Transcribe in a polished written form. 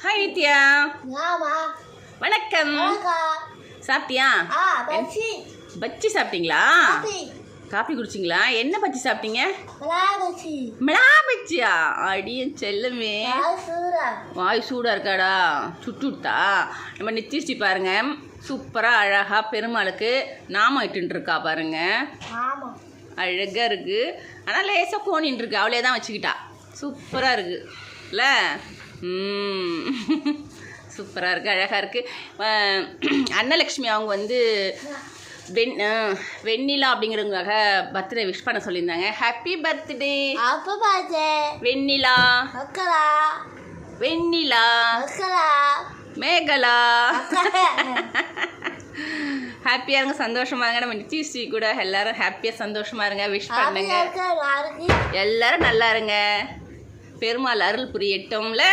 Hi Nithya. வணக்கம். சாப்பிட்டியா? பச்சி சாப்பிட்டீங்களா? காப்பி குடிச்சிங்களா? என்ன பச்சி சாப்பிட்டீங்க? மிளகா பச்சியா? அடியும் செல்லமே, வாய் சூடாக இருக்காடா? சுட்டுட்டா? நம்ம நித்திஷ்டி பாருங்க, சூப்பராக அழகாக பெருமாளுக்கு நாம இட்டுருக்கா பாருங்க. அழகாக இருக்குது. ஆனால் லேசாக கோணின்னு இருக்கு, அவளே தான் வச்சுக்கிட்டா. சூப்பராக இருக்குது இல்லை? சூப்பராக இருக்குது, அழகாக இருக்குது. அன்னலக்ஷ்மி அவங்க வந்து வெண்ணிலா அப்படிங்கிறவங்களுக்காக பர்த்டே விஷ் பண்ண சொல்லியிருந்தாங்க. ஹாப்பி பர்த்டே வெண்ணிலா. வெண்ணிலா, மேகலா. ஹாப்பியாக இருங்க, சந்தோஷமா இருங்க. நம்ம நித்திஸ்ரீ கூட எல்லாரும் ஹாப்பியாக சந்தோஷமா இருங்க, விஷ் பண்ணுங்க. எல்லாரும் நல்லா இருங்க, பெருமாள் அருள் புரியட்டும்ல.